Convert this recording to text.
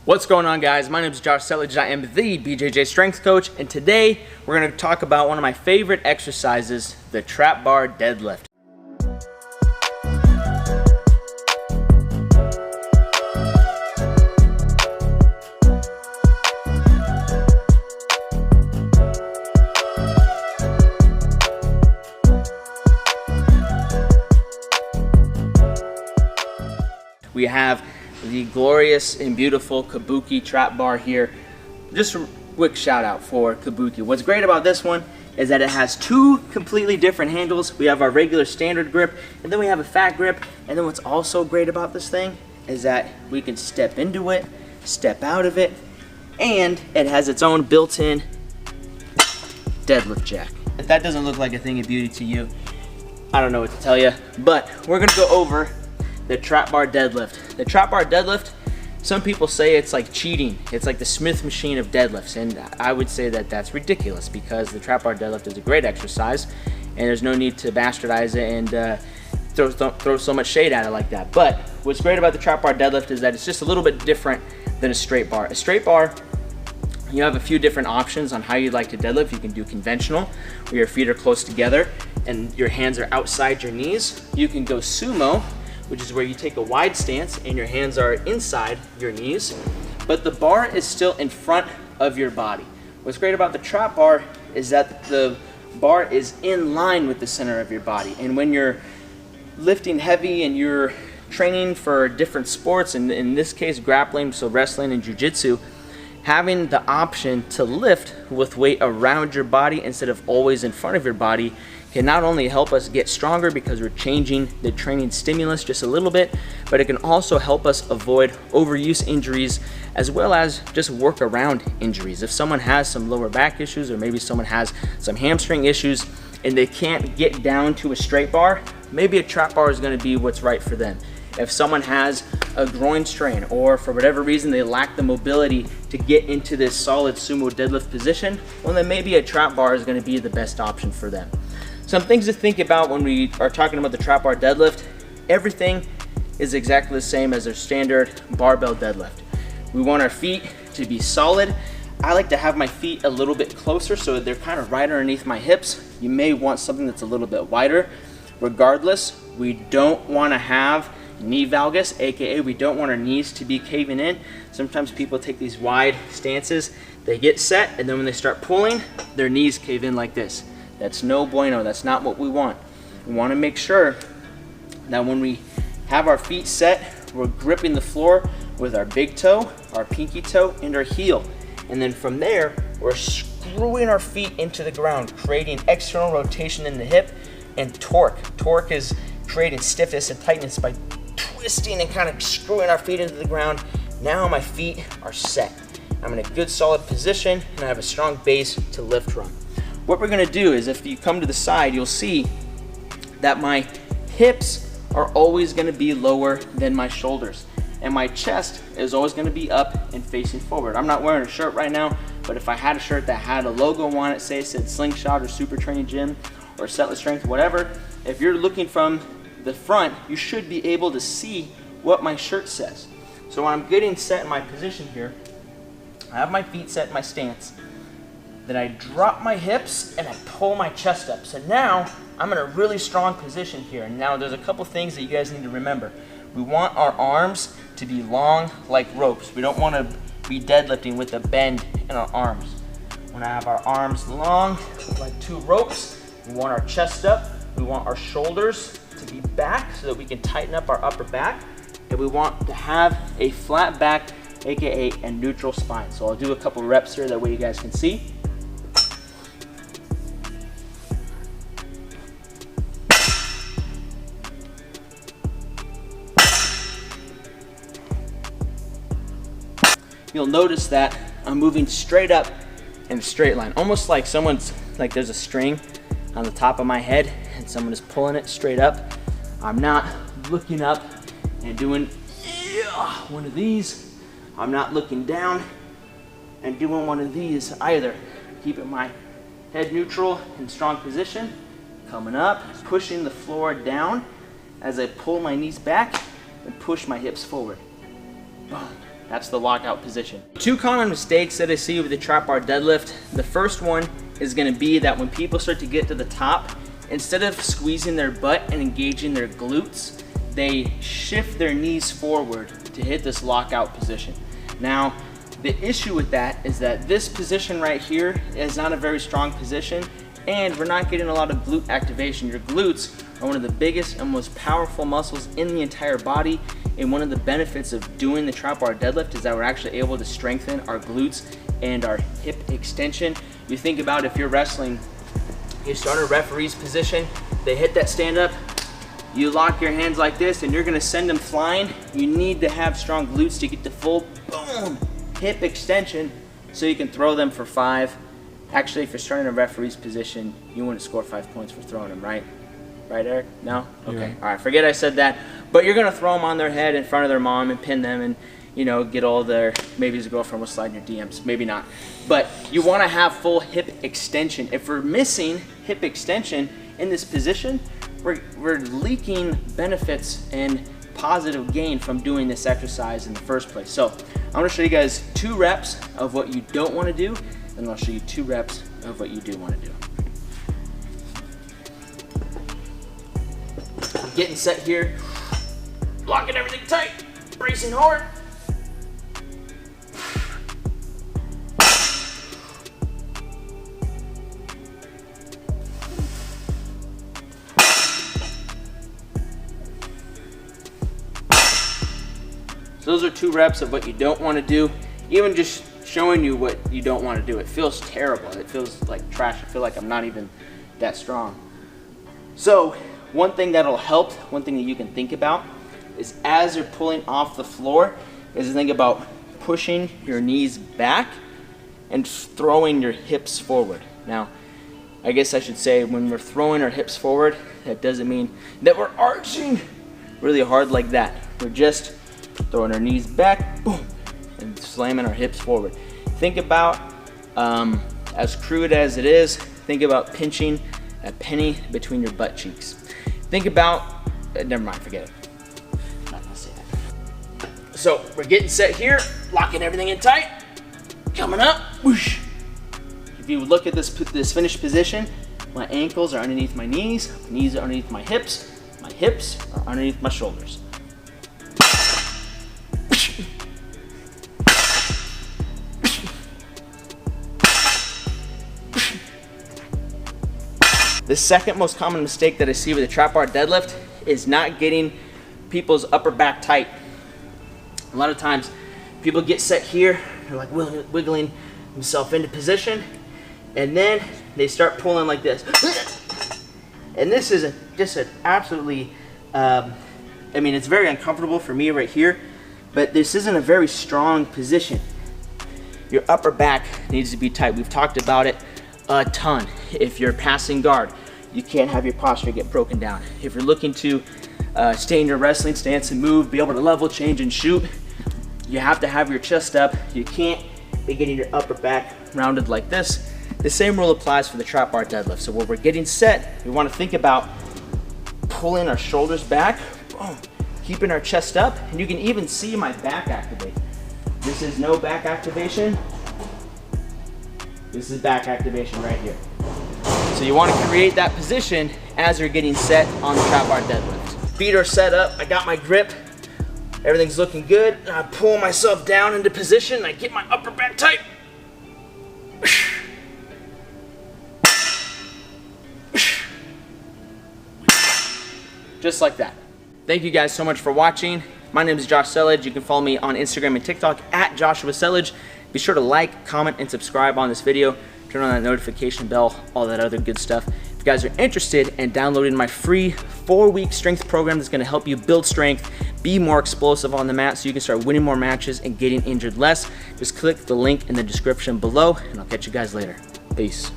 What's going on, guys? My name is Josh Settlage. I am the BJJ strength coach, and today we're going to talk about one of my favorite exercises, the trap bar deadlift. We have the glorious and beautiful Kabuki trap bar here. Just a quick shout out for Kabuki. What's great about this one is that it has two completely different handles. We have our regular standard grip, and then we have a fat grip. And then what's also great about this thing is that we can step into it, step out of it, and it has its own built-in deadlift jack. If that doesn't look like a thing of beauty to you, I don't know what to tell you, but we're gonna go over the trap bar deadlift. The trap bar deadlift, some people say it's like cheating. It's like the Smith machine of deadlifts, and I would say that that's ridiculous because the trap bar deadlift is a great exercise, and there's no need to bastardize it and throw so much shade at it like that. But what's great about the trap bar deadlift is that it's just a little bit different than a straight bar. A straight bar, you have a few different options on how you'd like to deadlift. You can do conventional, where your feet are close together and your hands are outside your knees. You can go sumo, which is where you take a wide stance and your hands are inside your knees, but the bar is still in front of your body. What's great about the trap bar is that the bar is in line with the center of your body. And when you're lifting heavy and you're training for different sports, and in this case grappling, so wrestling and jiu-jitsu, having the option to lift with weight around your body instead of always in front of your body can not only help us get stronger because we're changing the training stimulus just a little bit, but it can also help us avoid overuse injuries as well as just work around injuries. If someone has some lower back issues, or maybe someone has some hamstring issues and they can't get down to a straight bar, maybe a trap bar is going to be what's right for them. If someone has a groin strain, or for whatever reason they lack the mobility to get into this solid sumo deadlift position, well then maybe a trap bar is going to be the best option for them. Some things to think about when we are talking about the trap bar deadlift: everything is exactly the same as our standard barbell deadlift. We want our feet to be solid. I like to have my feet a little bit closer so they're kind of right underneath my hips. You may want something that's a little bit wider. Regardless, we don't want to have knee valgus, aka we don't want our knees to be caving in. Sometimes people take these wide stances, they get set, and then when they start pulling, their knees cave in like this. That's no bueno. That's not what we want. We want to make sure that when we have our feet set, we're gripping the floor with our big toe, our pinky toe, and our heel. And then from there, we're screwing our feet into the ground, creating external rotation in the hip and torque. Torque is creating stiffness and tightness by twisting and kind of screwing our feet into the ground. Now my feet are set. I'm in a good solid position and I have a strong base to lift from. What we're gonna do is, if you come to the side, you'll see that my hips are always gonna be lower than my shoulders, and my chest is always gonna be up and facing forward. I'm not wearing a shirt right now, but if I had a shirt that had a logo on it, say it said Slingshot or Super Training Gym or Settlage Strength, whatever, if you're looking from the front, you should be able to see what my shirt says. So when I'm getting set in my position here, I have my feet set in my stance. Then I drop my hips and I pull my chest up. So now I'm in a really strong position here. And now there's a couple things that you guys need to remember. We want our arms to be long like ropes. We don't want to be deadlifting with a bend in our arms. When I have our arms long like two ropes, we want our chest up. We want our shoulders to be back so that we can tighten up our upper back. And we want to have a flat back, aka a neutral spine. So I'll do a couple reps here, that way you guys can see. You'll notice that I'm moving straight up in a straight line, almost like there's a string on the top of my head and someone is pulling it straight up. I'm not looking up and doing one of these. I'm not looking down and doing one of these either. Keeping my head neutral in strong position, coming up, pushing the floor down as I pull my knees back and push my hips forward. Boom, That's the lockout position. Two common mistakes that I see with the trap bar deadlift. The first one is gonna be that when people start to get to the top, instead of squeezing their butt and engaging their glutes, they shift their knees forward to hit this lockout position. Now, the issue with that is that this position right here is not a very strong position, and we're not getting a lot of glute activation. Your glutes are one of the biggest and most powerful muscles in the entire body, and one of the benefits of doing the trap bar deadlift is that we're actually able to strengthen our glutes and our hip extension. You think about if you're wrestling, you start a referee's position, they hit that stand up, you lock your hands like this and you're gonna send them flying. You need to have strong glutes to get the full boom hip extension so you can throw them for 5. Actually, if you're starting a referee's position, you wouldn't score 5 points for throwing them, right? Right, Eric? No? Okay. Yeah. All right, forget I said that. But you're gonna throw them on their head in front of their mom and pin them and, you know, get all their, maybe his girlfriend will slide in your DMs, maybe not. But you wanna have full hip extension. If we're missing hip extension in this position, we're leaking benefits and positive gain from doing this exercise in the first place. So I'm gonna show you guys 2 reps of what you don't wanna do, and I'll show you 2 reps of what you do wanna do. Getting set here, locking everything tight, bracing hard. So those are 2 reps of what you don't want to do. Even just showing you what you don't want to do, it feels terrible. It feels like trash. I feel like I'm not even that strong. So one thing that'll help, one thing that you can think about is as you're pulling off the floor, is to think about pushing your knees back and throwing your hips forward. Now, I guess I should say when we're throwing our hips forward, that doesn't mean that we're arching really hard like that. We're just throwing our knees back, boom, and slamming our hips forward. Think about, as crude as it is, think about pinching a penny between your butt cheeks. Think about, never mind, forget it. I'm not gonna say that. So we're getting set here, locking everything in tight, coming up, whoosh. If you look at this finished position, my ankles are underneath my knees are underneath my hips are underneath my shoulders. The second most common mistake that I see with the trap bar deadlift is not getting people's upper back tight. A lot of times people get set here, they're like wiggling themselves into position, and then they start pulling like this. And this is just an absolutely, I mean, it's very uncomfortable for me right here, but this isn't a very strong position. Your upper back needs to be tight. We've talked about it a ton. If you're passing guard, you can't have your posture get broken down. If you're looking to stay in your wrestling stance and move, be able to level change and shoot, you have to have your chest up. You can't be getting your upper back rounded like this. The same rule applies for the trap bar deadlift. So when we're getting set, we want to think about pulling our shoulders back, boom, keeping our chest up, and you can even see my back activate. This is no back activation. This is back activation right here. So you want to create that position as you're getting set on the trap bar deadlift. Feet are set up, I got my grip, everything's looking good. I pull myself down into position, I get my upper back tight. Just like that. Thank you guys so much for watching. My name is Josh Settlage. You can follow me on Instagram and TikTok at Joshua Settlage. Be sure to like, comment, and subscribe on this video. Turn on that notification bell, all that other good stuff. If you guys are interested in downloading my free 4-week strength program that's gonna help you build strength, be more explosive on the mat so you can start winning more matches and getting injured less, just click the link in the description below, and I'll catch you guys later. Peace.